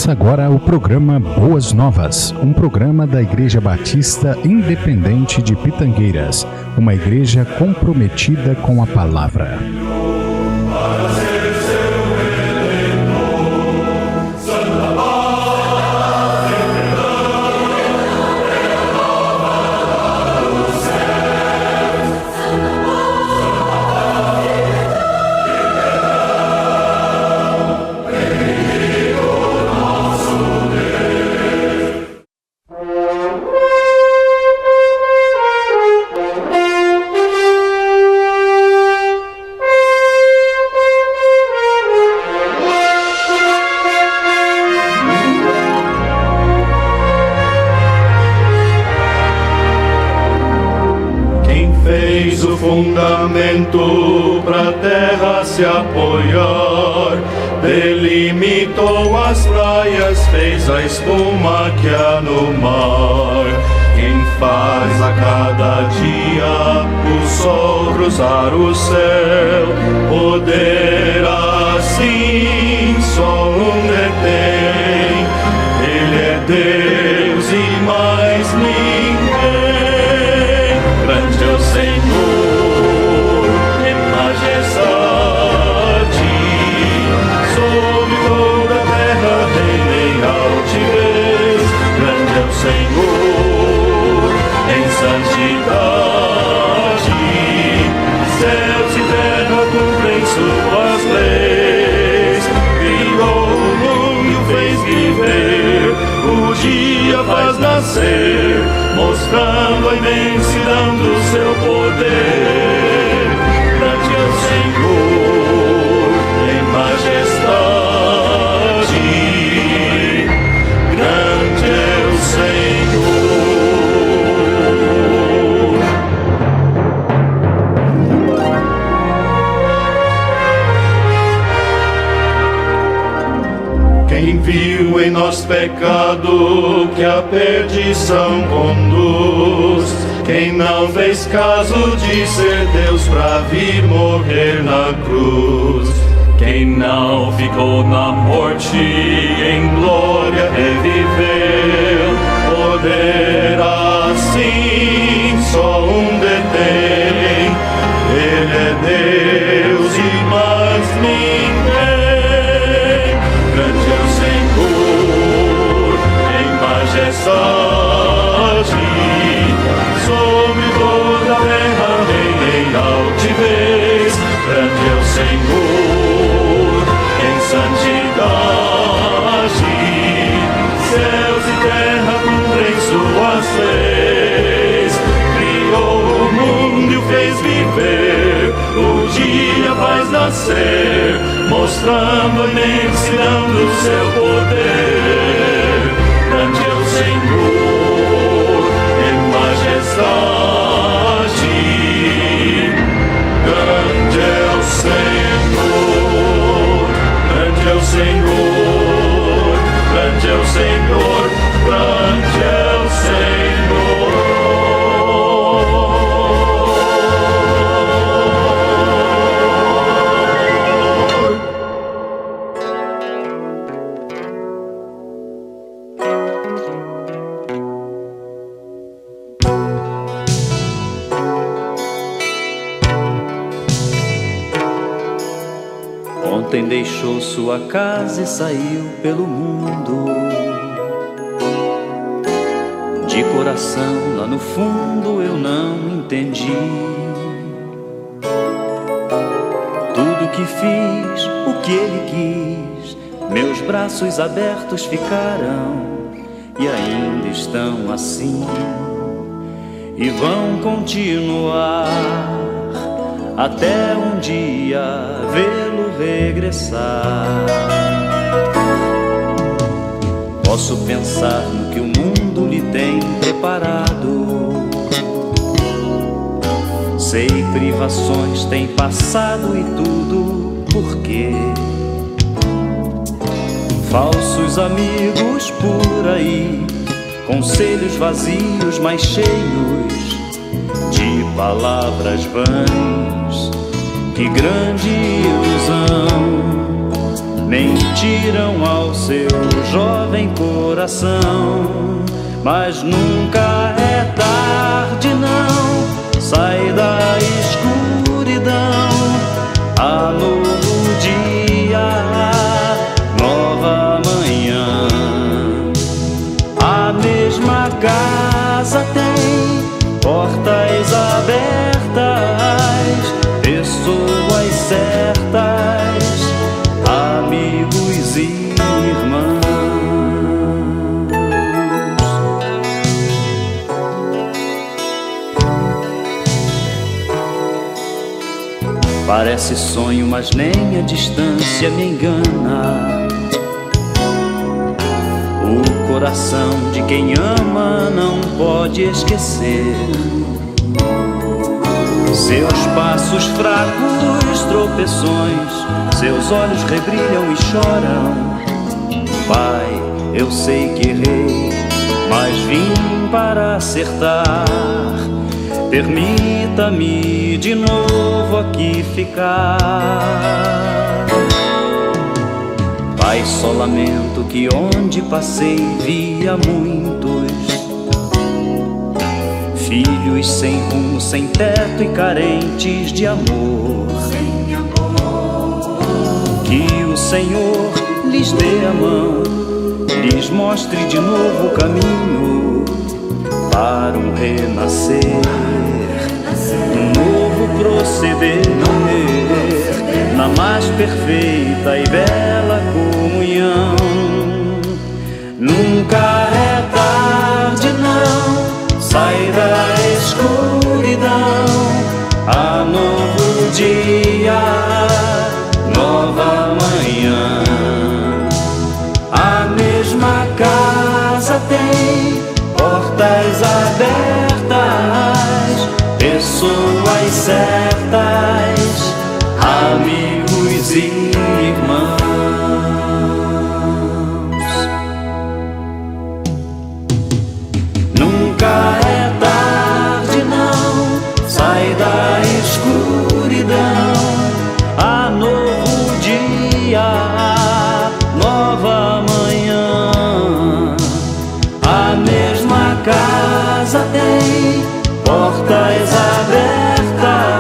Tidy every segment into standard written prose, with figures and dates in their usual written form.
Começa agora o programa Boas Novas, um programa da Igreja Batista Independente de Pitangueiras, uma igreja comprometida com a palavra. Pra terra se apoiar, delimitou as praias, fez a espuma que há no mar. Quem faz a cada dia o sol cruzar o céu, poder assim só um detém. Ele é Deus e mais ninguém. Grande é o Senhor, Senhor, em santidade, céus e terra cumprem suas leis. Criou o mundo e o fez viver, o dia faz nascer, mostrando a imensidão do seu poder. Grande é o Senhor, em majestade, grande é o Senhor. Quem viu em nós pecado que a perdição conduz, quem não fez caso de ser Deus pra vir morrer na cruz, quem não ficou na morte em glória reviveu, poder assim só um detém. Ele é Deus e mais ninguém. Grande é o Senhor em majestade, sobre toda a terra em altivez. Grande é o Senhor em santidade, céus e terra cumprem suas leis. Criou o mundo e o fez viver, o dia faz nascer, mostrando a imensidão do seu poder. Grande é o Senhor em majestade, grande é o Senhor, grande é o Senhor, grande é o Senhor, grande é o Senhor. Ontem deixou sua casa e saiu pelo mundo. De coração lá no fundo eu não entendi. Tudo que fiz, o que ele quis, meus braços abertos ficaram e ainda estão assim, e vão continuar até um dia vê-lo regressar. Posso pensar no que o mundo lhe tem preparado, sei privações tem passado e tudo por quê? Falsos amigos por aí, conselhos vazios mas cheios de palavras vãs. Que grande ilusão mentiram ao seu jovem coração. Mas nunca é tarde, não. Sai da escuridão. Há novo dia, nova manhã. A mesma casa tem portas abertas, pessoas certas, amigos e irmãos. Parece sonho, mas nem a distância me engana. O coração de quem ama não pode esquecer. Seus passos fracos, tropeções, seus olhos rebrilham e choram. Pai, eu sei que errei, mas vim para acertar. Permita-me de novo aqui ficar. Pai, só lamento que onde passei via muitos filhos sem rumo, sem teto e carentes de amor. Que o Senhor lhes dê a mão, lhes mostre de novo o caminho para um renascer, um novo proceder, na mais perfeita e bela comunhão. Nunca é tarde, não. Sai da escuridão. Há novo dia, nova manhã. A mesma casa tem portas abertas, pessoas certas, amigos e irmãos. Nunca é tarde, não. Sai da escuridão. Há novo dia, nova manhã. A mesma casa tem portas abertas,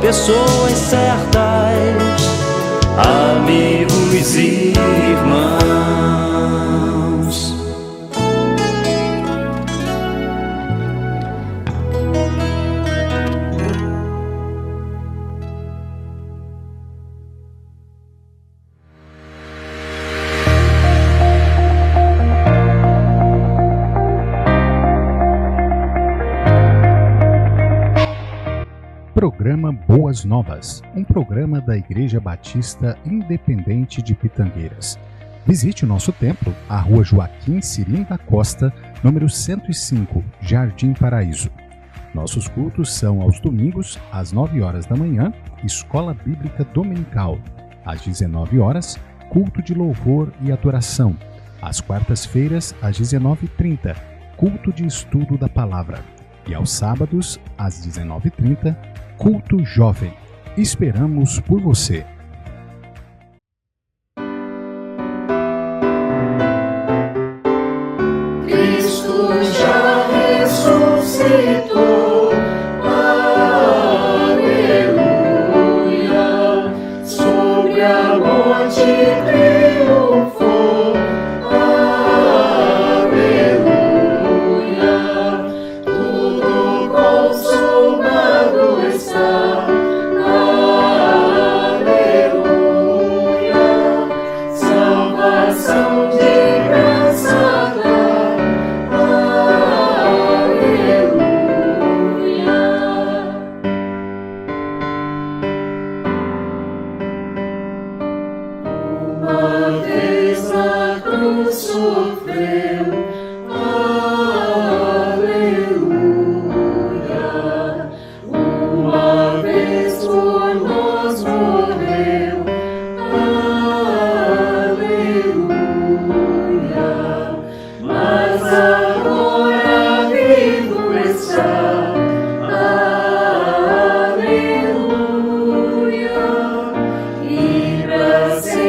pessoas certas, amigos e irmãos. Programa Boas Novas, um programa da Igreja Batista Independente de Pitangueiras. Visite o nosso templo, a Rua Joaquim Cirim da Costa, número 105, Jardim Paraíso. Nossos cultos são aos domingos, às 9 horas da manhã, Escola Bíblica Dominical. Às 19 horas, culto de louvor e adoração. Às quartas-feiras, às 19h30, culto de estudo da palavra. E aos sábados, às 19h30, culto jovem. Esperamos por você. Cristo já ressuscitou. Aleluia. Sobre a morte triunfou. Aleluia. Tudo consumado está. Aleluia. Salvação de graça dá. Uma vez a cruz sofreu, aleluia. Uma vez por nós morreu, aleluia. Mas agora vivo está, aleluia. E pra sempre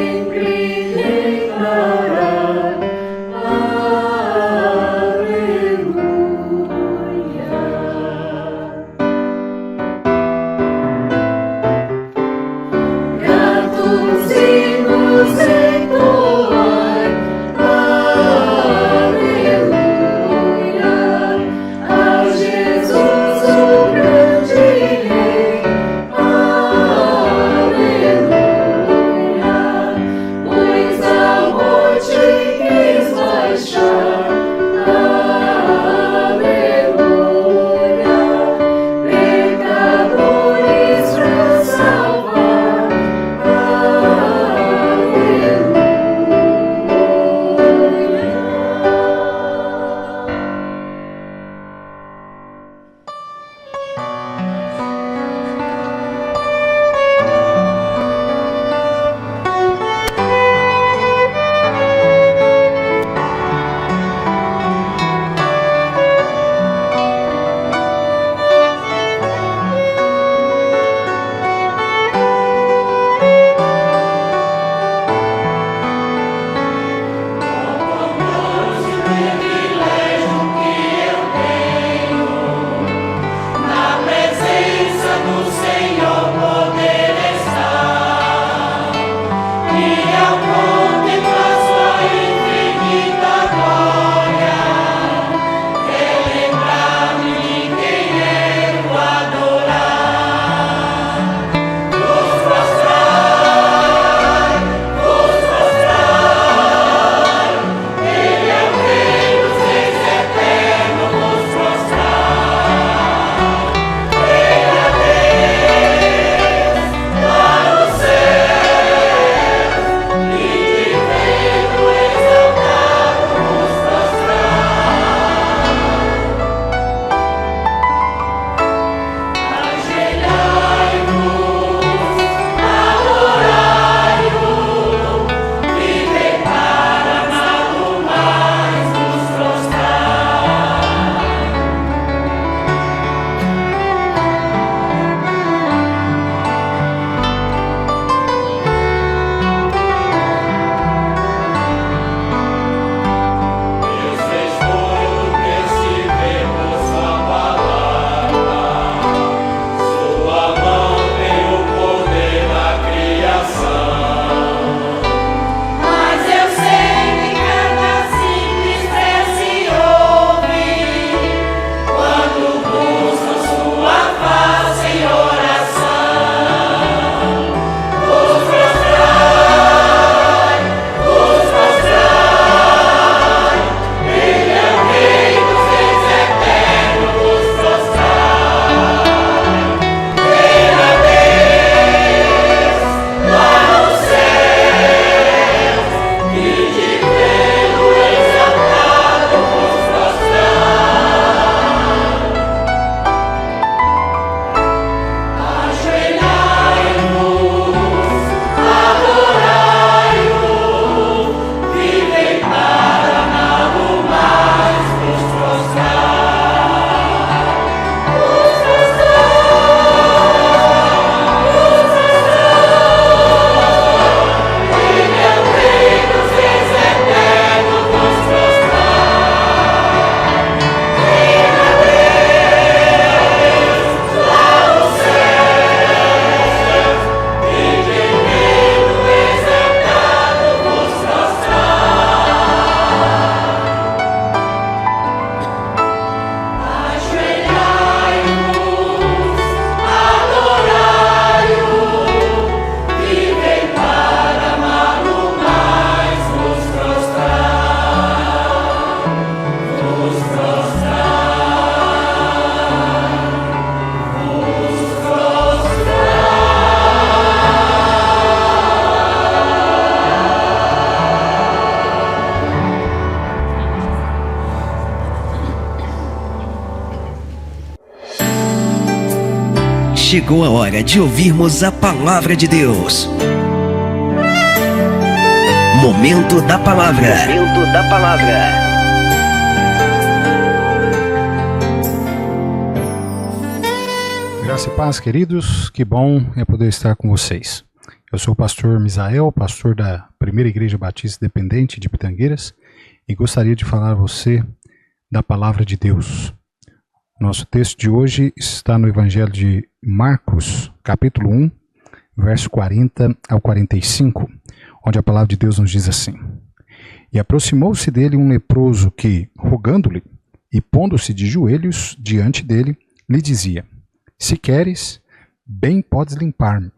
chegou a hora de ouvirmos a Palavra de Deus. Momento da Palavra. Momento da Palavra. Graça e paz, queridos, que bom é poder estar com vocês. Eu sou o pastor Misael, pastor da Primeira Igreja Batista Independente de Pitangueiras, e gostaria de falar a você da Palavra de Deus. Nosso texto de hoje está no Evangelho de Marcos, capítulo 1, verso 40 ao 45, onde a Palavra de Deus nos diz assim: E aproximou-se dele um leproso que, rogando-lhe e pondo-se de joelhos diante dele, lhe dizia: Se queres, bem podes limpar-me.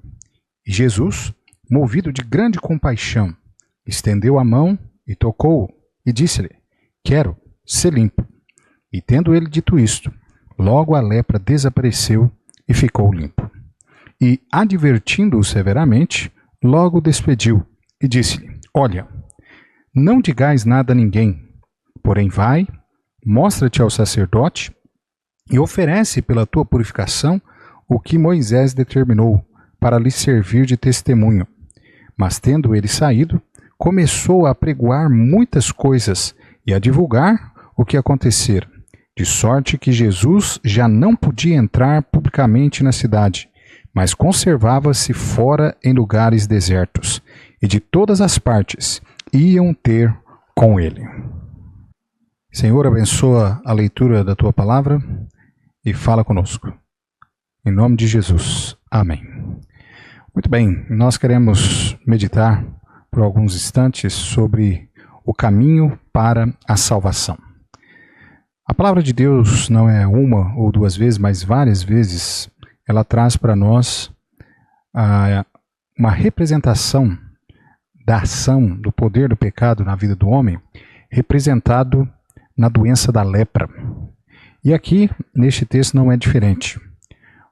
E Jesus, movido de grande compaixão, estendeu a mão e tocou-o, e disse-lhe: Quero ser limpo. E tendo ele dito isto, logo a lepra desapareceu e ficou limpo. E, advertindo-o severamente, logo o despediu e disse-lhe: Olha, não digais nada a ninguém, porém vai, mostra-te ao sacerdote e oferece pela tua purificação o que Moisés determinou para lhe servir de testemunho. Mas tendo ele saído, começou a apregoar muitas coisas e a divulgar o que acontecera, de sorte que Jesus já não podia entrar publicamente na cidade, mas conservava-se fora em lugares desertos, e de todas as partes iam ter com ele. Senhor, abençoa a leitura da tua palavra e fala conosco. Em nome de Jesus. Amém. Muito bem, nós queremos meditar por alguns instantes sobre o caminho para a salvação. A palavra de Deus não é uma ou duas vezes, mas várias vezes ela traz para nós uma representação da ação, do poder do pecado na vida do homem, representado na doença da lepra. E aqui, neste texto, não é diferente.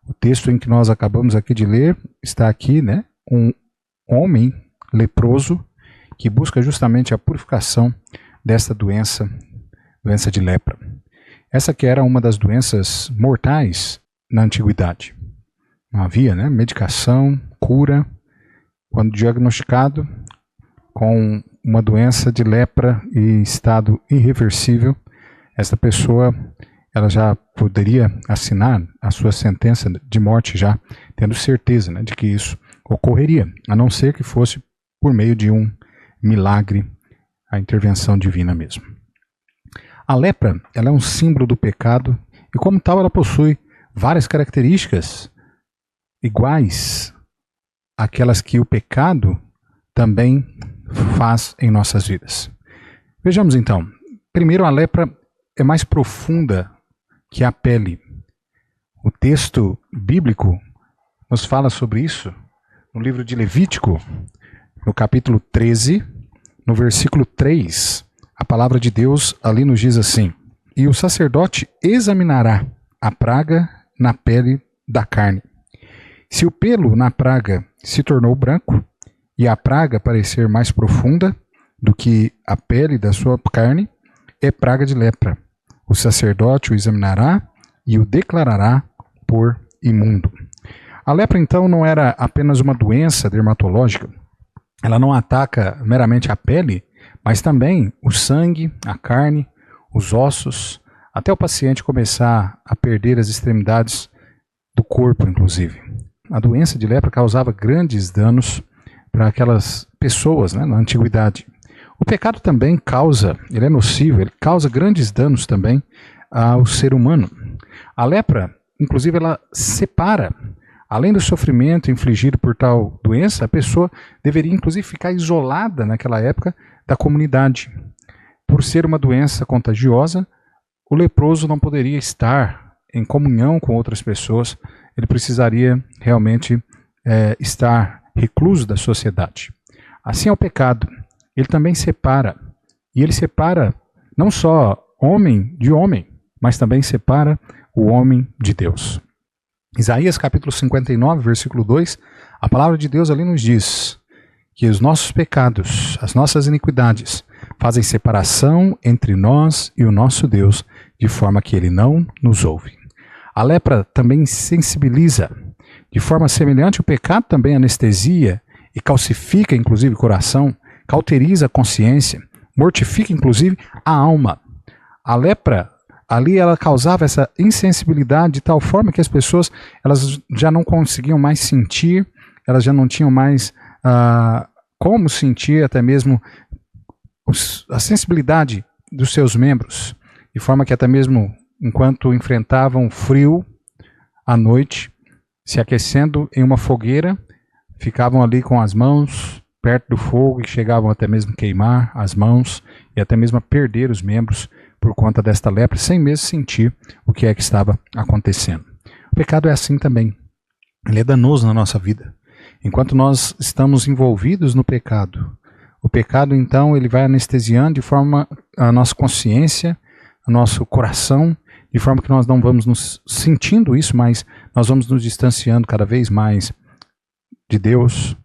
O texto em que nós acabamos aqui de ler está aqui, um homem leproso que busca justamente a purificação dessa doença de lepra. Essa que era uma das doenças mortais na antiguidade. Não havia medicação, cura. Quando diagnosticado com uma doença de lepra e estado irreversível, essa pessoa ela já poderia assinar a sua sentença de morte já tendo certeza de que isso ocorreria, a não ser que fosse por meio de um milagre, a intervenção divina mesmo. A lepra ela é um símbolo do pecado e, como tal, ela possui várias características iguais àquelas que o pecado também faz em nossas vidas. Vejamos então. Primeiro, a lepra é mais profunda que a pele. O texto bíblico nos fala sobre isso no livro de Levítico, no capítulo 13, no versículo 3. A palavra de Deus ali nos diz assim: E o sacerdote examinará a praga na pele da carne. Se o pelo na praga se tornou branco, e a praga parecer mais profunda do que a pele da sua carne, é praga de lepra. O sacerdote o examinará e o declarará por imundo. A lepra, então, não era apenas uma doença dermatológica. Ela não ataca meramente a pele, mas também o sangue, a carne, os ossos, até o paciente começar a perder as extremidades do corpo, inclusive. A doença de lepra causava grandes danos para aquelas pessoas na antiguidade. O pecado também causa, ele é nocivo, ele causa grandes danos também ao ser humano. A lepra, inclusive, ela separa. Além do sofrimento infligido por tal doença, a pessoa deveria, inclusive, ficar isolada naquela época da comunidade. Por ser uma doença contagiosa, o leproso não poderia estar em comunhão com outras pessoas, ele precisaria realmente estar recluso da sociedade. Assim é o pecado. Ele também separa. E ele separa não só homem de homem, mas também separa o homem de Deus. Isaías capítulo 59, versículo 2, a palavra de Deus ali nos diz que os nossos pecados, as nossas iniquidades, fazem separação entre nós e o nosso Deus, de forma que Ele não nos ouve. A lepra também sensibiliza. De forma semelhante, o pecado também anestesia e calcifica, inclusive, o coração, cauteriza a consciência, mortifica, inclusive, a alma. A lepra, ali, ela causava essa insensibilidade de tal forma que as pessoas elas já não conseguiam mais sentir, elas já não tinham mais como sentir até mesmo a sensibilidade dos seus membros, de forma que até mesmo enquanto enfrentavam o frio à noite, se aquecendo em uma fogueira, ficavam ali com as mãos perto do fogo e chegavam até mesmo a queimar as mãos e até mesmo a perder os membros por conta desta lepra, sem mesmo sentir o que é que estava acontecendo. O pecado é assim também. Ele é danoso na nossa vida. Enquanto nós estamos envolvidos no pecado, o pecado então ele vai anestesiando de forma a nossa consciência, o nosso coração, de forma que nós não vamos nos sentindo isso, mas nós vamos nos distanciando cada vez mais de Deus,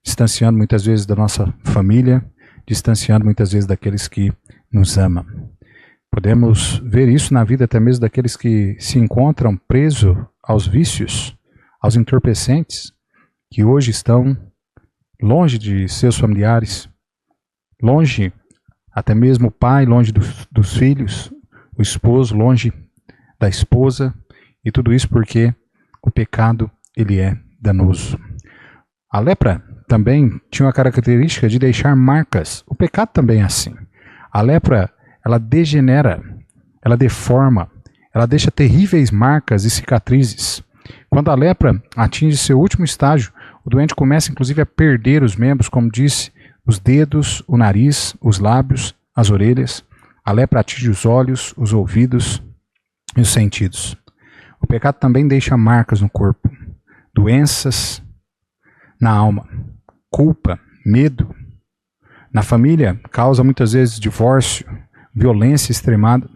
distanciando muitas vezes da nossa família, distanciando muitas vezes daqueles que nos amam. Podemos ver isso na vida até mesmo daqueles que se encontram presos aos vícios, aos entorpecentes, que hoje estão longe de seus familiares, longe até mesmo o pai, longe dos filhos, o esposo, longe da esposa, e tudo isso porque o pecado ele é danoso. A lepra também tinha uma característica de deixar marcas. O pecado também é assim. A lepra, ela degenera, ela deforma, ela deixa terríveis marcas e cicatrizes. Quando a lepra atinge seu último estágio, o doente começa inclusive a perder os membros, como disse, os dedos, o nariz, os lábios, as orelhas. A lepra atinge os olhos, os ouvidos e os sentidos. O pecado também deixa marcas no corpo, doenças na alma, culpa, medo. Na família, causa muitas vezes divórcio, violência extremada,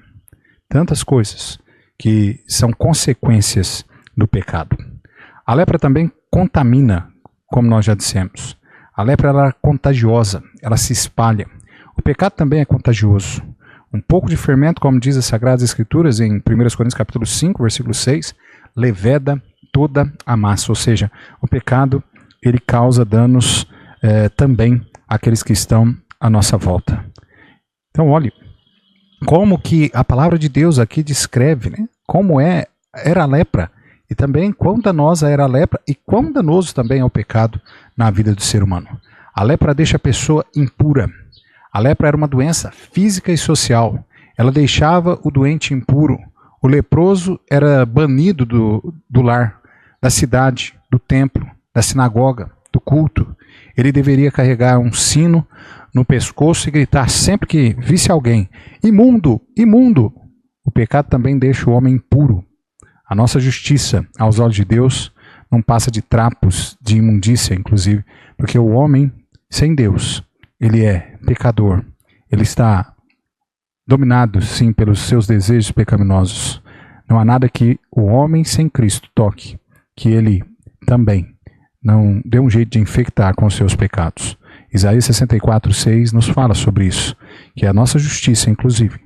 tantas coisas que são consequências do pecado. A lepra também contamina, como nós já dissemos. A lepra ela é contagiosa, ela se espalha. O pecado também é contagioso. Um pouco de fermento, como diz as Sagradas Escrituras em 1 Coríntios capítulo 5, versículo 6, leveda toda a massa. Ou seja, o pecado ele causa danos também àqueles que estão à nossa volta. Então, olhe, como que a palavra de Deus aqui descreve, né, como era a lepra, e também quão danosa era a lepra, e quão danoso também é o pecado na vida do ser humano. A lepra deixa a pessoa impura. A lepra era uma doença física e social. Ela deixava o doente impuro. O leproso era banido do lar, da cidade, do templo, da sinagoga, do culto. Ele deveria carregar um sino no pescoço e gritar sempre que visse alguém: imundo, imundo! O pecado também deixa o homem impuro. A nossa justiça, aos olhos de Deus, não passa de trapos de imundícia, inclusive, porque o homem sem Deus, ele é pecador. Ele está dominado, sim, pelos seus desejos pecaminosos. Não há nada que o homem sem Cristo toque, que ele também não dê um jeito de infectar com os seus pecados. Isaías 64:6 nos fala sobre isso, que a nossa justiça, inclusive,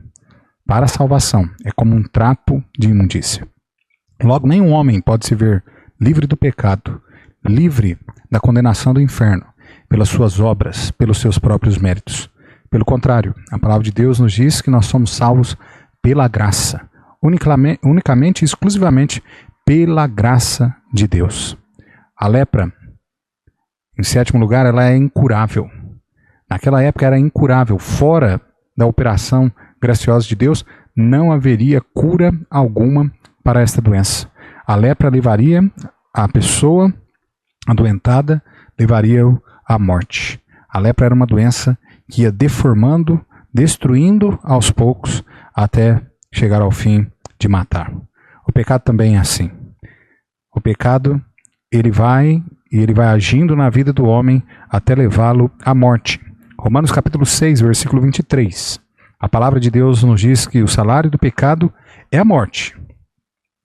para a salvação, é como um trapo de imundícia. Logo, nenhum homem pode se ver livre do pecado, livre da condenação do inferno, pelas suas obras, pelos seus próprios méritos. Pelo contrário, a palavra de Deus nos diz que nós somos salvos pela graça, unicamente e exclusivamente pela graça de Deus. A lepra, em sétimo lugar, ela é incurável. Naquela época era incurável. Fora da operação graciosa de Deus, não haveria cura alguma para esta doença. A lepra levaria a pessoa adoentada, levaria-o à morte. A lepra era uma doença que ia deformando, destruindo aos poucos, até chegar ao fim de matar. O pecado também é assim. O pecado, ele vai agindo na vida do homem até levá-lo à morte. Romanos capítulo 6, versículo 23. A palavra de Deus nos diz que o salário do pecado é a morte.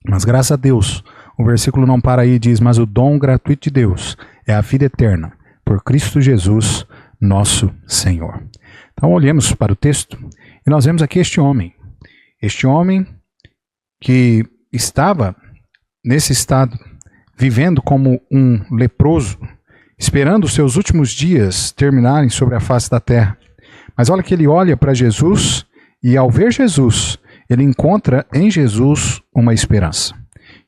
Mas graças a Deus, o versículo não para aí e diz: mas o dom gratuito de Deus é a vida eterna, por Cristo Jesus, nosso Senhor. Então olhemos para o texto e nós vemos aqui este homem que estava nesse estado vivendo como um leproso, esperando os seus últimos dias terminarem sobre a face da terra. Mas olha que ele olha para Jesus e, ao ver Jesus, ele encontra em Jesus uma esperança.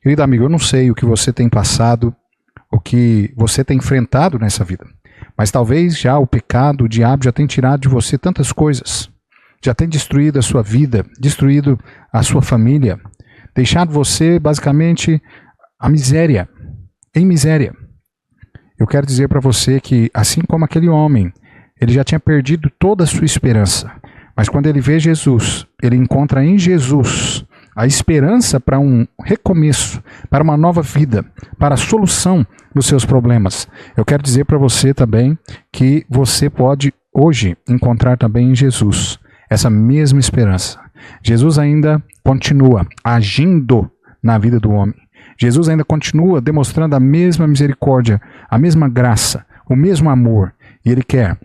Querido amigo, eu não sei o que você tem passado, o que você tem enfrentado nessa vida, mas talvez já o pecado, o diabo já tenha tirado de você tantas coisas, já tem destruído a sua vida, destruído a sua família, deixado você basicamente a miséria, em miséria. Eu quero dizer para você que, assim como aquele homem, ele já tinha perdido toda a sua esperança, mas quando ele vê Jesus, ele encontra em Jesus a esperança para um recomeço, para uma nova vida, para a solução dos seus problemas. Eu quero dizer para você também que você pode hoje encontrar também em Jesus essa mesma esperança. Jesus ainda continua agindo na vida do homem. Jesus ainda continua demonstrando a mesma misericórdia, a mesma graça, o mesmo amor, e Ele quer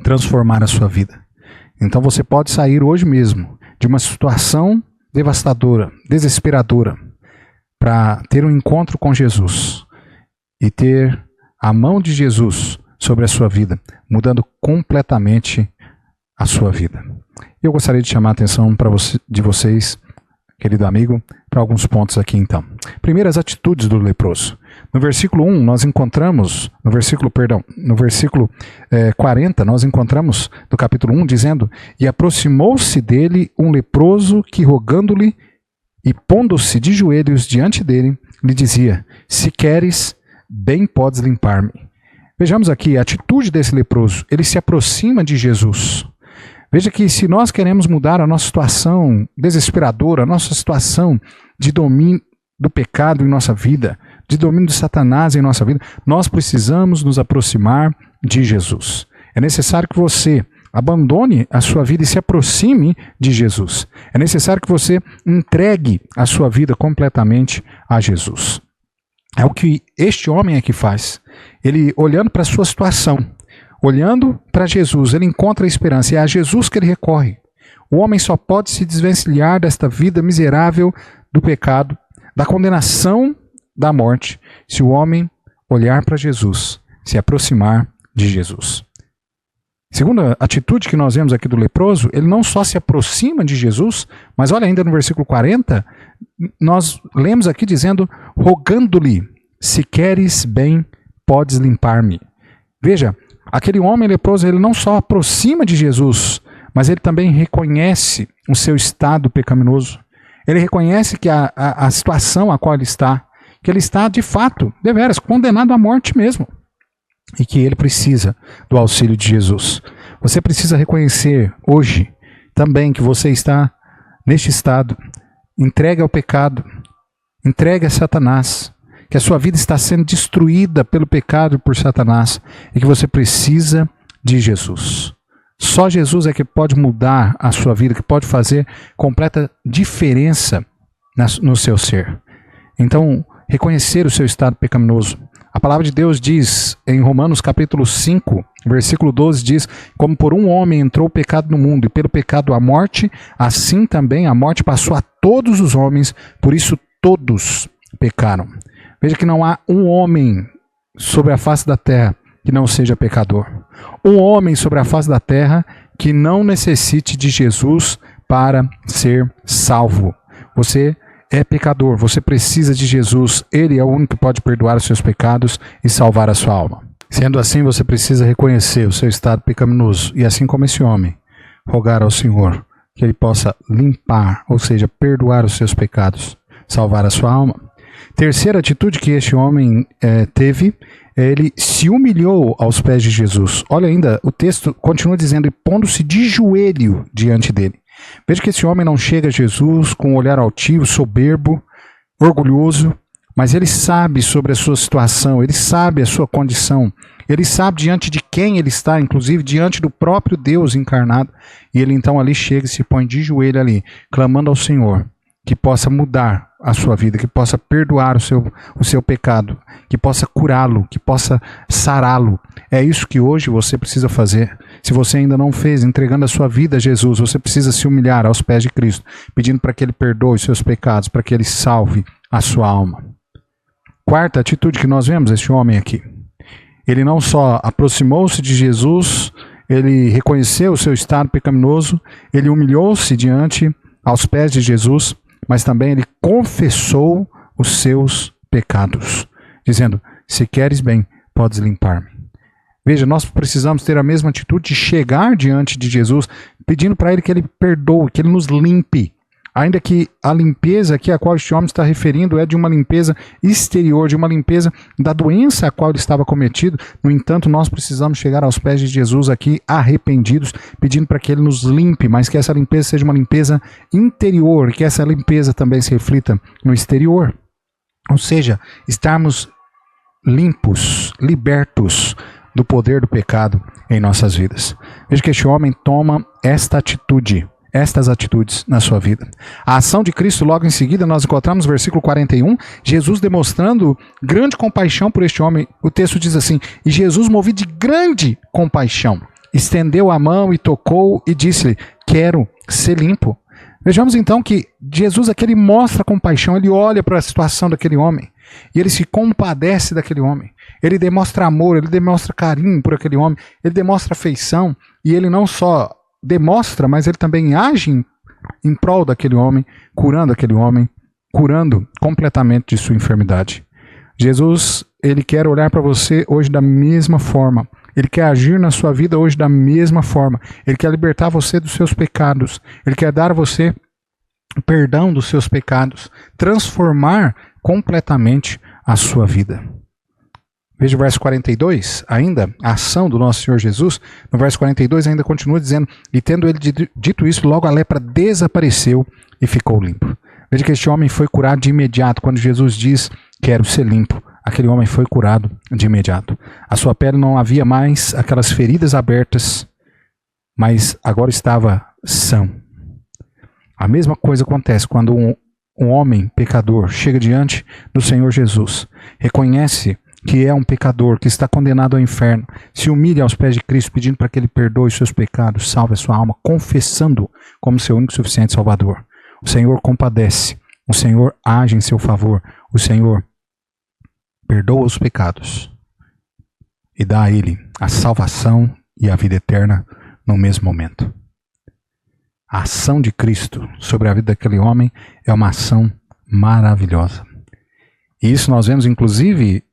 transformar a sua vida. Então você pode sair hoje mesmo de uma situação devastadora, desesperadora, para ter um encontro com Jesus e ter a mão de Jesus sobre a sua vida, mudando completamente a sua vida. Eu gostaria de chamar a atenção de vocês, querido amigo, para alguns pontos aqui então. Primeiras atitudes do leproso. No versículo 1, nós encontramos, no versículo 40, nós encontramos do capítulo 1, dizendo: E aproximou-se dele um leproso que, rogando-lhe e pondo-se de joelhos diante dele, lhe dizia: Se queres, bem podes limpar-me. Vejamos aqui a atitude desse leproso. Ele se aproxima de Jesus. Veja que se nós queremos mudar a nossa situação desesperadora, a nossa situação de domínio do pecado em nossa vida, de domínio de Satanás em nossa vida, nós precisamos nos aproximar de Jesus. É necessário que você abandone a sua vida e se aproxime de Jesus. É necessário que você entregue a sua vida completamente a Jesus. É o que este homem aqui faz. Ele, olhando para a sua situação, olhando para Jesus, ele encontra a esperança. E é a Jesus que ele recorre. O homem só pode se desvencilhar desta vida miserável do pecado, da condenação da morte, se o homem olhar para Jesus, se aproximar de Jesus. Segunda atitude que nós vemos aqui do leproso, ele não só se aproxima de Jesus, mas olha ainda no versículo 40, nós lemos aqui dizendo: rogando-lhe, se queres bem, podes limpar-me. Veja, aquele homem leproso, ele não só aproxima de Jesus, mas ele também reconhece o seu estado pecaminoso. Ele reconhece que a situação a qual ele está, que ele está de fato, deveras, condenado à morte mesmo. E que ele precisa do auxílio de Jesus. Você precisa reconhecer hoje também que você está neste estado, entregue ao pecado, entregue a Satanás, que a sua vida está sendo destruída pelo pecado e por Satanás, e que você precisa de Jesus. Só Jesus é que pode mudar a sua vida, que pode fazer completa diferença no seu ser. Então, reconhecer o seu estado pecaminoso. A palavra de Deus diz em Romanos capítulo 5, versículo 12, diz: como por um homem entrou o pecado no mundo, e pelo pecado a morte, assim também a morte passou a todos os homens, por isso todos pecaram. Veja que não há um homem sobre a face da terra que não seja pecador. Um homem sobre a face da terra que não necessite de Jesus para ser salvo. Você é pecador, você precisa de Jesus. Ele é o único que pode perdoar os seus pecados e salvar a sua alma. Sendo assim, você precisa reconhecer o seu estado pecaminoso e, assim como esse homem, rogar ao Senhor que Ele possa limpar, ou seja, perdoar os seus pecados, salvar a sua alma. Terceira atitude que este homem teve, ele se humilhou aos pés de Jesus. Olha ainda, o texto continua dizendo: e pondo-se de joelho diante dele. Veja que esse homem não chega a Jesus com um olhar altivo, soberbo, orgulhoso, mas ele sabe sobre a sua situação, ele sabe a sua condição, ele sabe diante de quem ele está, inclusive diante do próprio Deus encarnado, e ele então ali chega e se põe de joelho ali, clamando ao Senhor que possa mudar a sua vida, que possa perdoar o seu pecado, que possa curá-lo, que possa sará-lo. É isso que hoje você precisa fazer. Se você ainda não fez, entregando a sua vida a Jesus, você precisa se humilhar aos pés de Cristo, pedindo para que Ele perdoe os seus pecados, para que Ele salve a sua alma. Quarta atitude que nós vemos este homem aqui. Ele não só aproximou-se de Jesus, ele reconheceu o seu estado pecaminoso, ele humilhou-se aos pés de Jesus, mas também ele confessou os seus pecados, dizendo: se queres bem, podes limpar-me. Veja, nós precisamos ter a mesma atitude de chegar diante de Jesus, pedindo para ele que ele perdoe, que ele nos limpe. Ainda que a limpeza aqui a qual este homem está referindo é de uma limpeza exterior, de uma limpeza da doença a qual ele estava cometido. No entanto, nós precisamos chegar aos pés de Jesus aqui arrependidos, pedindo para que ele nos limpe, mas que essa limpeza seja uma limpeza interior, que essa limpeza também se reflita no exterior. Ou seja, estarmos limpos, libertos do poder do pecado em nossas vidas. Veja que este homem toma estas atitudes na sua vida. A ação de Cristo, logo em seguida, nós encontramos no versículo 41, Jesus demonstrando grande compaixão por este homem. O texto diz assim: e Jesus, movido de grande compaixão, estendeu a mão e tocou e disse-lhe: quero ser limpo. Vejamos então que Jesus aqui ele mostra compaixão, ele olha para a situação daquele homem e ele se compadece daquele homem. Ele demonstra amor, ele demonstra carinho por aquele homem, ele demonstra afeição, e ele não só demonstra, mas ele também age em prol daquele homem, curando aquele homem, curando completamente de sua enfermidade. Jesus, ele quer olhar para você hoje da mesma forma. Ele quer agir na sua vida hoje da mesma forma. Ele quer libertar você dos seus pecados. Ele quer dar a você perdão dos seus pecados, transformar completamente a sua vida. Veja o verso 42, ainda, a ação do nosso Senhor Jesus. No verso 42 ainda continua dizendo: e tendo ele dito isso, logo a lepra desapareceu e ficou limpo. Veja que este homem foi curado de imediato. Quando Jesus diz: quero ser limpo, aquele homem foi curado de imediato. A sua pele não havia mais aquelas feridas abertas, mas agora estava são. A mesma coisa acontece quando um homem pecador chega diante do Senhor Jesus, reconhece que é um pecador, que está condenado ao inferno, se humilha aos pés de Cristo, pedindo para que ele perdoe os seus pecados, salve a sua alma, confessando como seu único e suficiente Salvador. O Senhor compadece, o Senhor age em seu favor, o Senhor perdoa os pecados e dá a ele a salvação e a vida eterna no mesmo momento. A ação de Cristo sobre a vida daquele homem é uma ação maravilhosa. E isso nós vemos inclusive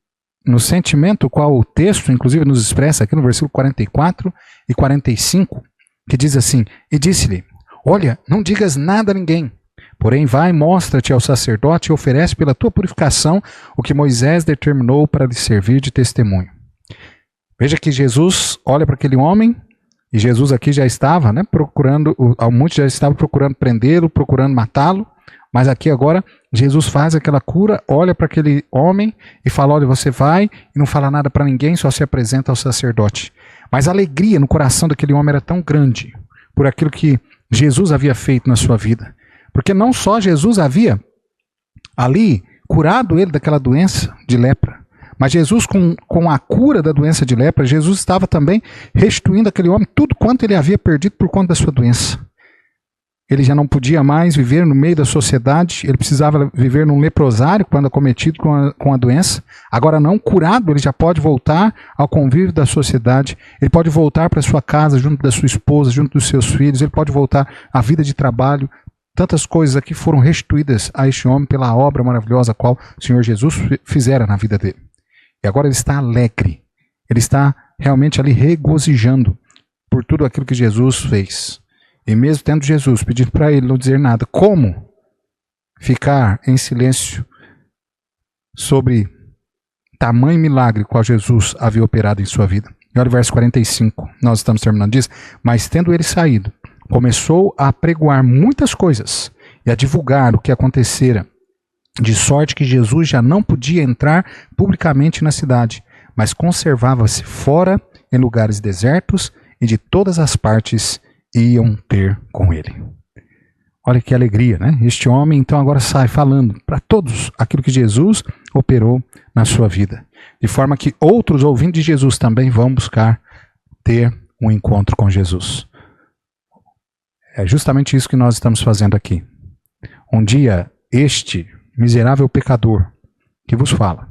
no sentimento qual o texto inclusive nos expressa aqui no versículo 44 e 45, que diz assim: e disse-lhe: olha, não digas nada a ninguém, porém vai, mostra-te ao sacerdote e oferece pela tua purificação o que Moisés determinou para lhe servir de testemunho. Veja que Jesus olha para aquele homem, e Jesus aqui já estava procurando, muitos já estavam procurando prendê-lo, procurando matá-lo, mas aqui agora Jesus faz aquela cura, olha para aquele homem e fala: olha, você vai e não fala nada para ninguém, só se apresenta ao sacerdote. Mas a alegria no coração daquele homem era tão grande por aquilo que Jesus havia feito na sua vida. Porque não só Jesus havia ali curado ele daquela doença de lepra, mas Jesus, com a cura da doença de lepra, Jesus estava também restituindo àquele homem tudo quanto ele havia perdido por conta da sua doença. Ele já não podia mais viver no meio da sociedade, ele precisava viver num leprosário quando acometido com a doença. Agora não, curado, ele já pode voltar ao convívio da sociedade, ele pode voltar para sua casa, junto da sua esposa, junto dos seus filhos, ele pode voltar à vida de trabalho. Tantas coisas aqui foram restituídas a este homem pela obra maravilhosa a qual o Senhor Jesus fizera na vida dele. E agora ele está alegre, ele está realmente ali regozijando por tudo aquilo que Jesus fez. E mesmo tendo Jesus pedido para ele não dizer nada, como ficar em silêncio sobre tamanho milagre qual Jesus havia operado em sua vida? E olha o verso 45, nós estamos terminando, diz: mas tendo ele saído, começou a apregoar muitas coisas e a divulgar o que acontecera, de sorte que Jesus já não podia entrar publicamente na cidade, mas conservava-se fora em lugares desertos, e de todas as partes iam ter com ele. Olha que alegria, né? Este homem então agora sai falando para todos aquilo que Jesus operou na sua vida, de forma que outros, ouvindo de Jesus, também vão buscar ter um encontro com Jesus. É justamente isso que nós estamos fazendo aqui. Um dia, este miserável pecador que vos fala,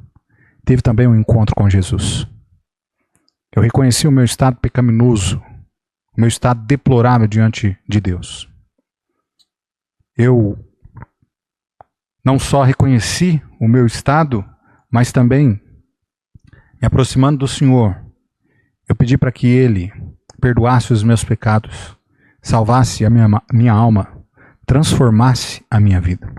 teve também um encontro com Jesus. Eu reconheci o meu estado pecaminoso, o meu estado deplorável diante de Deus. Eu não só reconheci o meu estado, mas também, me aproximando do Senhor, eu pedi para que Ele perdoasse os meus pecados, salvasse a minha alma, transformasse a minha vida.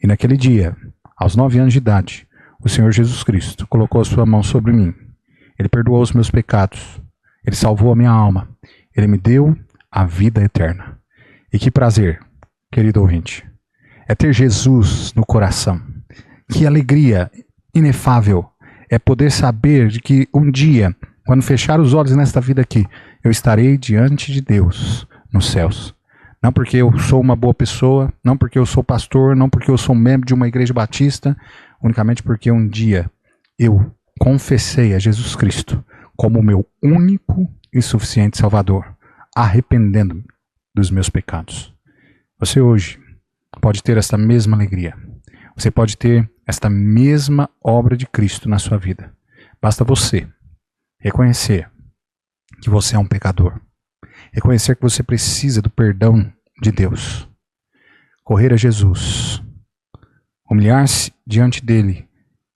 E naquele dia, aos 9 anos de idade, o Senhor Jesus Cristo colocou a sua mão sobre mim. Ele perdoou os meus pecados. Ele salvou a minha alma. Ele me deu a vida eterna. E que prazer, querido ouvinte, é ter Jesus no coração. Que alegria inefável é poder saber de que um dia, quando fechar os olhos nesta vida aqui, eu estarei diante de Deus nos céus. Não porque eu sou uma boa pessoa, não porque eu sou pastor, não porque eu sou membro de uma igreja batista, unicamente porque um dia eu confessei a Jesus Cristo como o meu único e suficiente Salvador, arrependendo-me dos meus pecados. Você hoje pode ter esta mesma alegria. Você pode ter esta mesma obra de Cristo na sua vida. Basta você reconhecer que você é um pecador. Reconhecer que você precisa do perdão de Deus. Correr a Jesus. Humilhar-se diante dele,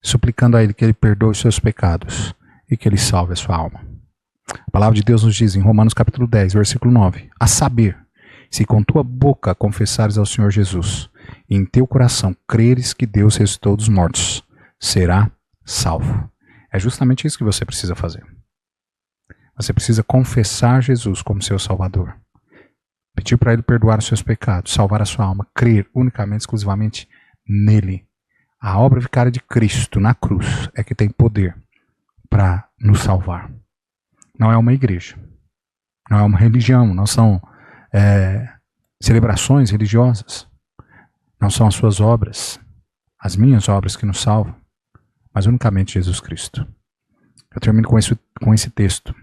suplicando a ele que ele perdoe os seus pecados e que ele salve a sua alma. A palavra de Deus nos diz em Romanos capítulo 10, versículo 9, a saber, se com tua boca confessares ao Senhor Jesus e em teu coração creres que Deus ressuscitou dos mortos, será salvo. É justamente isso que você precisa fazer. Você precisa confessar Jesus como seu Salvador. Pedir para Ele perdoar os seus pecados, salvar a sua alma, crer unicamente, exclusivamente nele. A obra vicária de Cristo na cruz é que tem poder para nos salvar. Não é uma igreja, não é uma religião, não são celebrações religiosas, não são as suas obras, as minhas obras que nos salvam, mas unicamente Jesus Cristo. Eu termino com esse texto.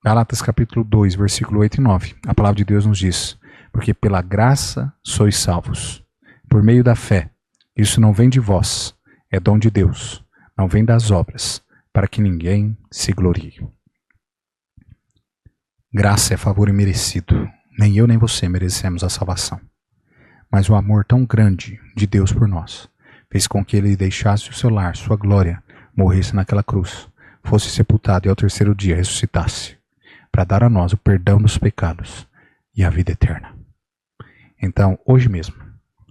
Gálatas capítulo 2, versículo 8 e 9. A palavra de Deus nos diz, porque pela graça sois salvos, por meio da fé. Isso não vem de vós, é dom de Deus, não vem das obras, para que ninguém se glorie. Graça é favor imerecido. Nem eu nem você merecemos a salvação. Mas o amor tão grande de Deus por nós fez com que Ele deixasse o seu lar, sua glória, morresse naquela cruz, fosse sepultado e ao terceiro dia ressuscitasse, para dar a nós o perdão dos pecados e a vida eterna. Então, hoje mesmo,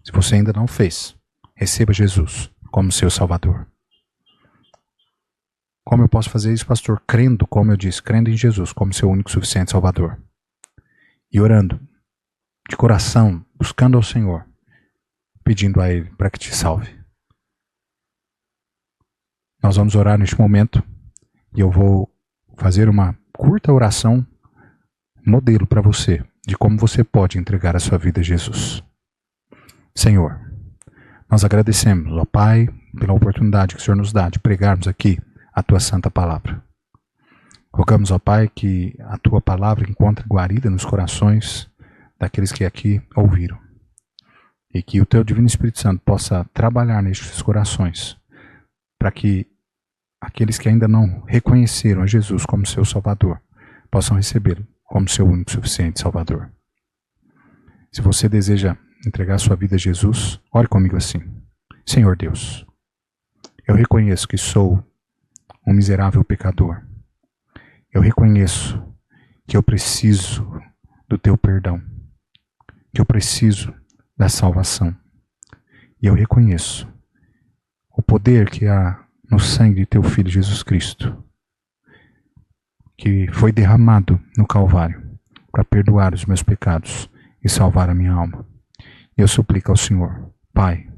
se você ainda não fez, receba Jesus como seu Salvador. Como eu posso fazer isso, pastor? Crendo, como eu disse, crendo em Jesus como seu único e suficiente Salvador. E orando, de coração, buscando ao Senhor, pedindo a Ele para que te salve. Nós vamos orar neste momento e eu vou fazer uma curta oração, modelo para você, de como você pode entregar a sua vida a Jesus. Senhor, nós agradecemos, ó Pai, pela oportunidade que o Senhor nos dá de pregarmos aqui a Tua Santa Palavra. Rogamos, ó Pai, que a Tua Palavra encontre guarida nos corações daqueles que aqui ouviram. E que o Teu Divino Espírito Santo possa trabalhar nestes corações, para que aqueles que ainda não reconheceram a Jesus como seu Salvador, possam recebê-lo como seu único e suficiente Salvador. Se você deseja entregar sua vida a Jesus, ore comigo assim. Senhor Deus, eu reconheço que sou um miserável pecador. Eu reconheço que eu preciso do Teu perdão, que eu preciso da salvação. E eu reconheço o poder que há no sangue de Teu Filho Jesus Cristo, que foi derramado no Calvário para perdoar os meus pecados e salvar a minha alma. E eu suplico ao Senhor, Pai,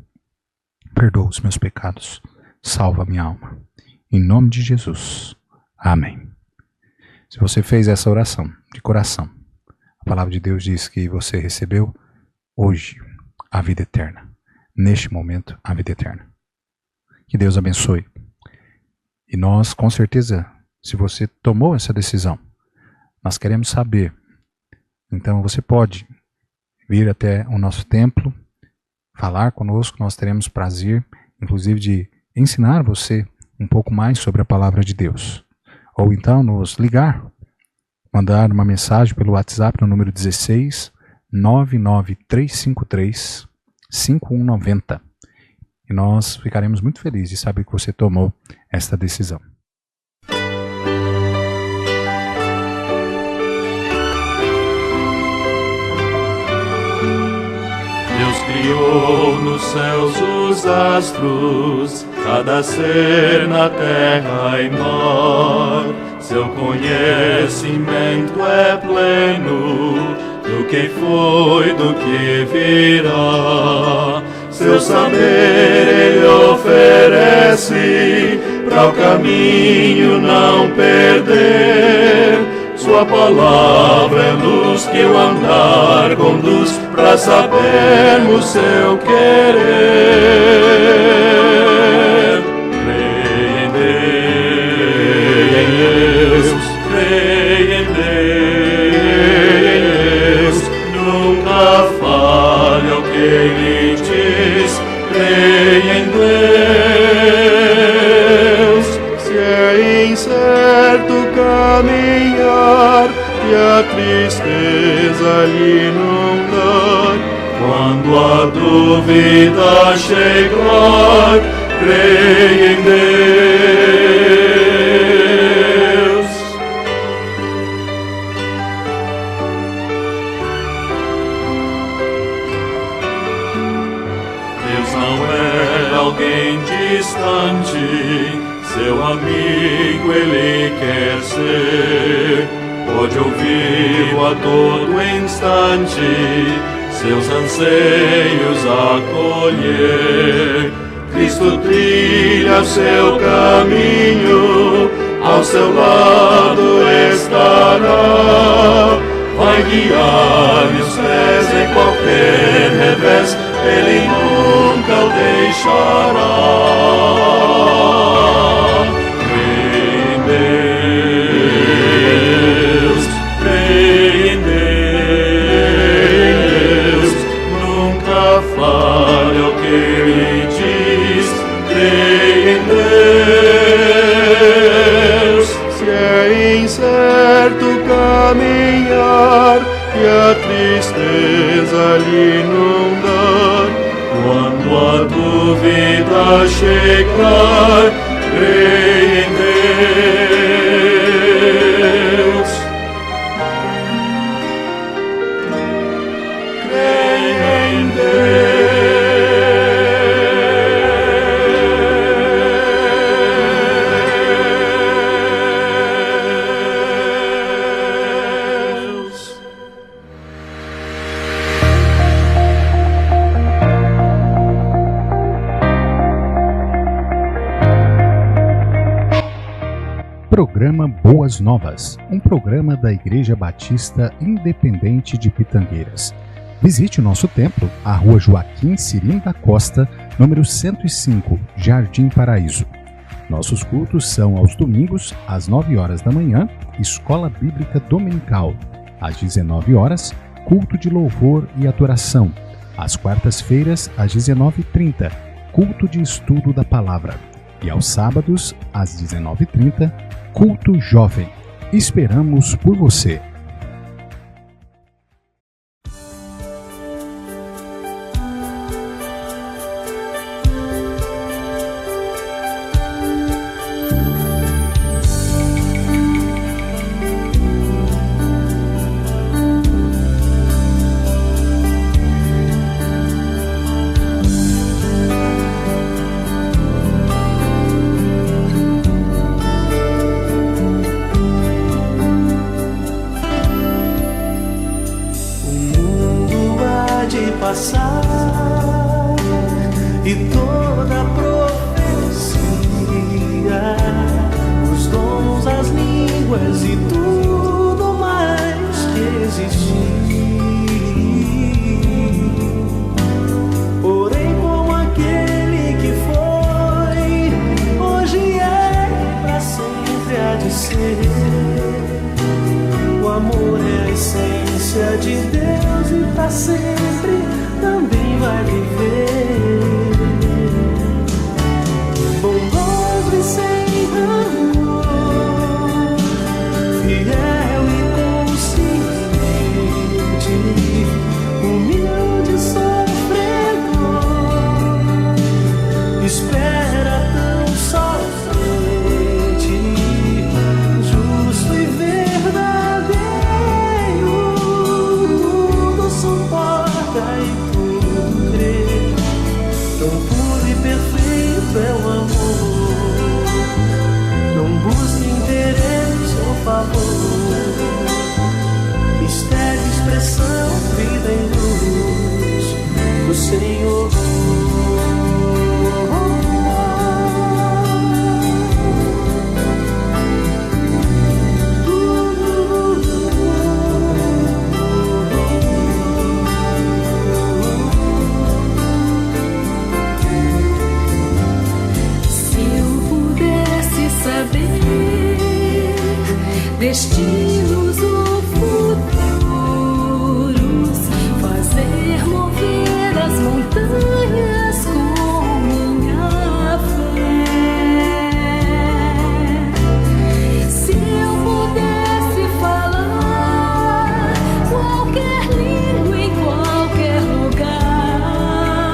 perdoa os meus pecados, salva a minha alma. Em nome de Jesus. Amém. Se você fez essa oração de coração, a palavra de Deus diz que você recebeu hoje a vida eterna. Neste momento, a vida eterna. Que Deus abençoe. E nós, com certeza, se você tomou essa decisão, nós queremos saber. Então você pode vir até o nosso templo, falar conosco, nós teremos prazer, inclusive, de ensinar você um pouco mais sobre a palavra de Deus. Ou então nos ligar, mandar uma mensagem pelo WhatsApp no número 16 99353 5190. E nós ficaremos muito felizes de saber que você tomou esta decisão. Deus criou nos céus os astros, cada ser na terra e mar. Seu conhecimento é pleno do que foi, do que virá. Seu saber ele oferece para o caminho não perder. Sua palavra é luz que o andar conduz para sabermos seu querer. Creia em Deus, creia em Deus, nunca falhe o que lhe diz. Creia em Deus, se é incerto caminhar e a tristeza lhe inundar, quando a dúvida chegar, creia em Deus. Deus não é alguém distante, seu amigo ele quer ser. Pode ouvi-lo a todo instante, seus anseios acolher. Cristo trilha o seu caminho, ao seu lado estará. Vai guiar-lhe os pés em qualquer revés, ele nunca o deixará. Creia em Deus, creia em Deus, nunca falhe o que lhe diz. Creia em Deus, se é incerto caminhar e a tristeza lhe inundar, quando a dúvida chegar, creia em Deus. Creia em Deus. Programa Boas Novas, um programa da Igreja Batista Independente de Pitangueiras. Visite o nosso templo, a Rua Joaquim Cirim da Costa, número 105, Jardim Paraíso. Nossos cultos são aos domingos, às 9 horas da manhã, Escola Bíblica Dominical. Às 19 horas, culto de louvor e adoração. Às quartas-feiras, às 19h30, culto de estudo da palavra. E aos sábados, às 19h30, culto jovem. Esperamos por você. E toda profecia, os dons, as línguas e tudo mais que existir. Porém, como aquele que foi, hoje é e pra sempre há de ser. O amor é a essência de Deus e pra sempre também vai viver. Bondoso e acredita e tudo crê. Tão puro e perfeito é o amor. Não busque interesse ou favor. Mistério, expressão, vida em luz do Senhor. Destinos ou futuros, fazer mover as montanhas com minha fé. Se eu pudesse falar qualquer língua em qualquer lugar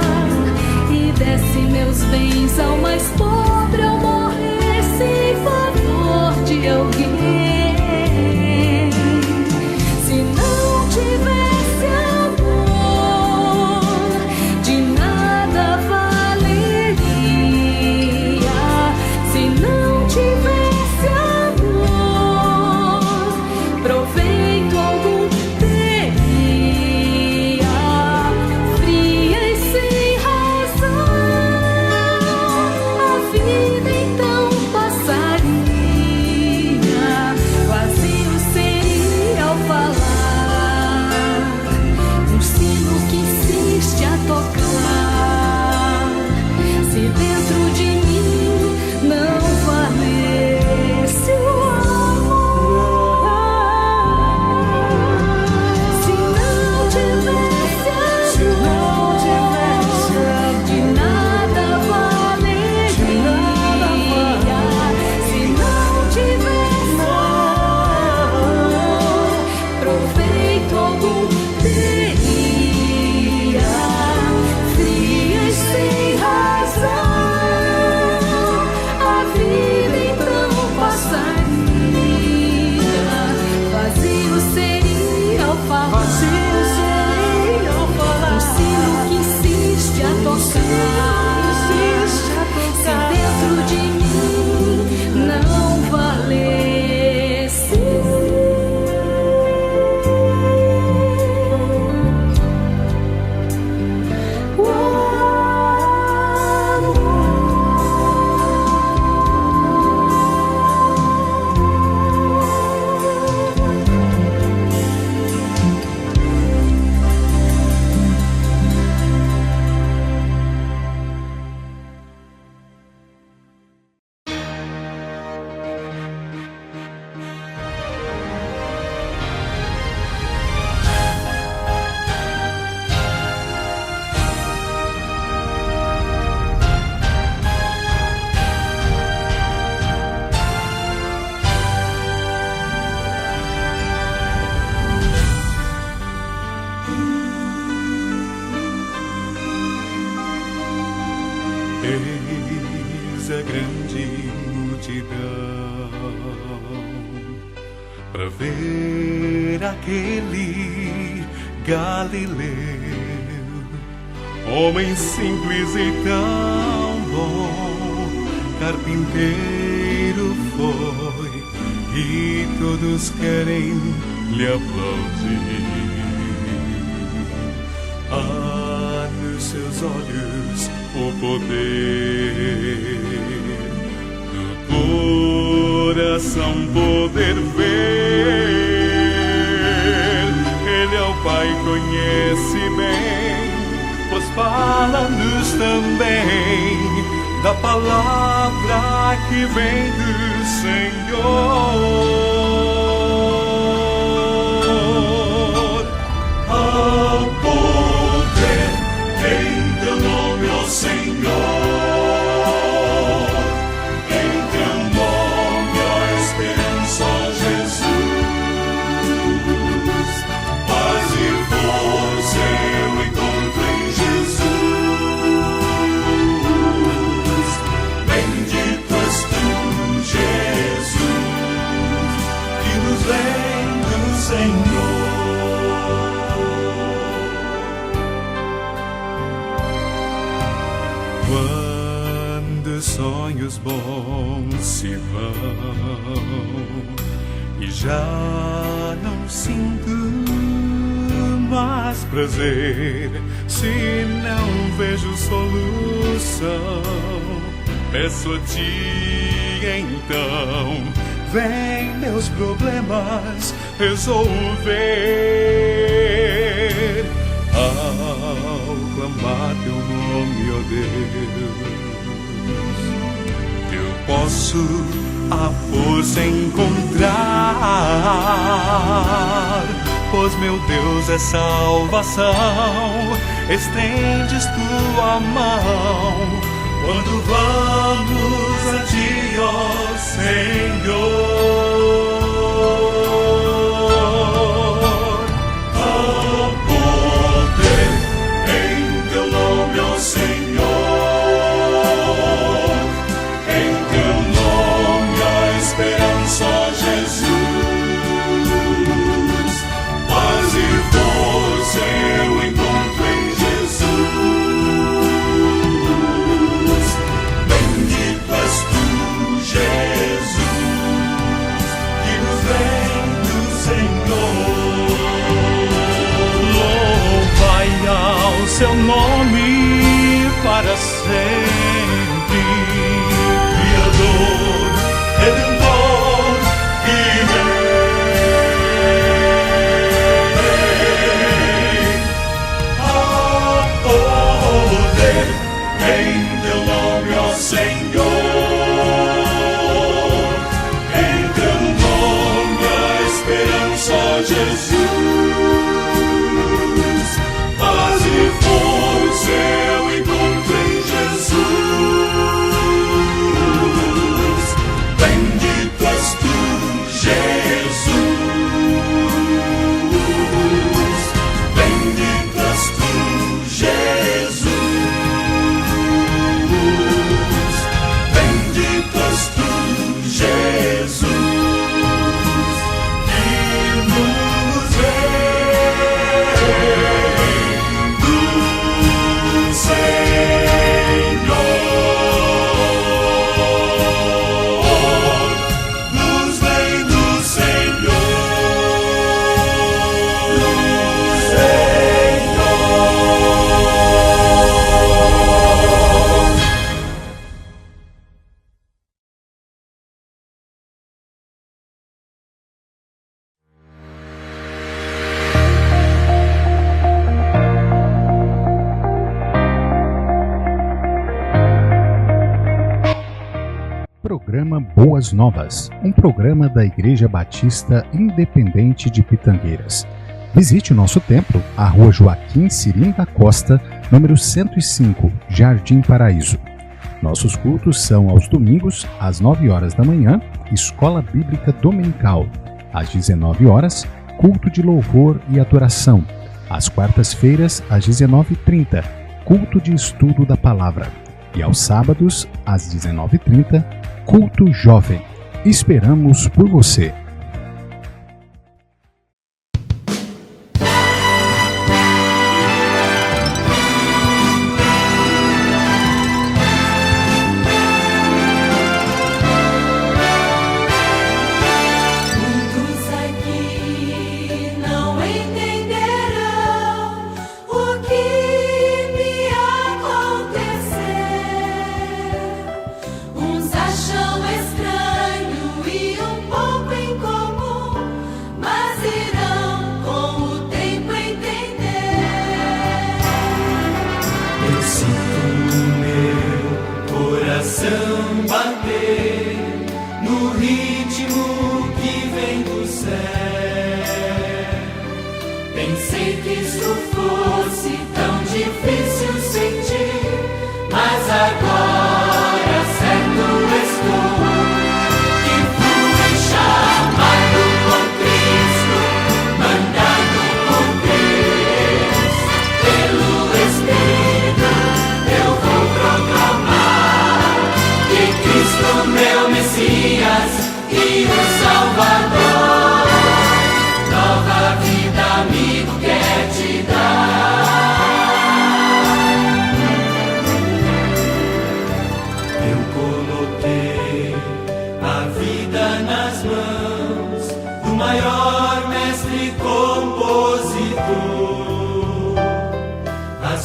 e desse meus bens ao mais pobre, eu morresse em favor de alguém. Eis a grande multidão para ver aquele Galileu, homem simples e tão bom, carpinteiro foi e todos querem lhe aplaudir. Há nos seus olhos o poder do coração poder ver. Ele é o Pai, conhece bem, pois fala-nos também da palavra que vem do Senhor. Há poder em teu nome, ó Senhor, em teu nome, ó esperança, ó Jesus. Paz e força eu encontro em Jesus. Bendito és tu, Jesus, que nos vem do Senhor. Quando sonhos bons se vão e já não sinto mais prazer, se não vejo solução, peço a ti então, vem meus problemas resolver. Ao clamar teu nome, ó Deus, eu posso a força encontrar, pois meu Deus é salvação. Estendes tua mão quando vamos a ti, ó Senhor. Seu nome para sempre, Criador, Redentor e Rei. A poder em teu nome, ó Senhor, em teu nome a esperança, ó Jesus. Eu encontro em Jesus. Bendito és tu, Jesus. Bendito és tu, Jesus. Bendito és tu, Jesus. Que nos Programa Boas Novas, um programa da Igreja Batista Independente de Pitangueiras. Visite o nosso templo, a Rua Joaquim Cirim da Costa, número 105, Jardim Paraíso. Nossos cultos são aos domingos, às 9 horas da manhã, Escola Bíblica Dominical. Às 19 horas, culto de louvor e adoração. Às quartas-feiras, às 19h30, culto de estudo da palavra. E aos sábados, às 19h30, culto jovem. Esperamos por você. Uns acham estranho e um pouco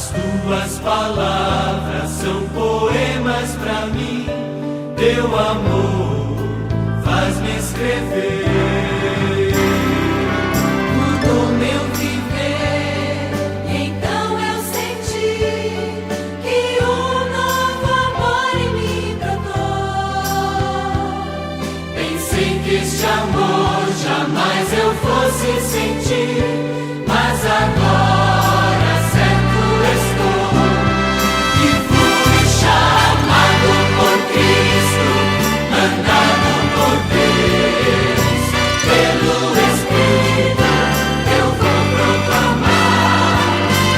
As tuas palavras são poemas pra mim. Teu amor faz-me escrever. Mudou meu viver, e então eu senti que um novo amor em mim brotou. Pensei que este amor jamais eu fosse sentir, mas agora certo estou que fui chamado por Cristo, mandado por Deus, pelo Espírito eu vou proclamar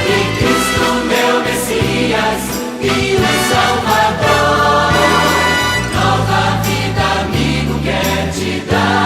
que Cristo meu Messias e o Salvador, nova vida amigo quer te dar.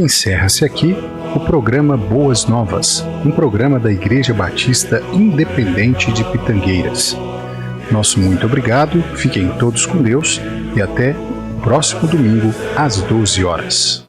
Encerra-se aqui o programa Boas Novas, um programa da Igreja Batista Independente de Pitangueiras. Nosso muito obrigado, fiquem todos com Deus e até o próximo domingo às 12 horas.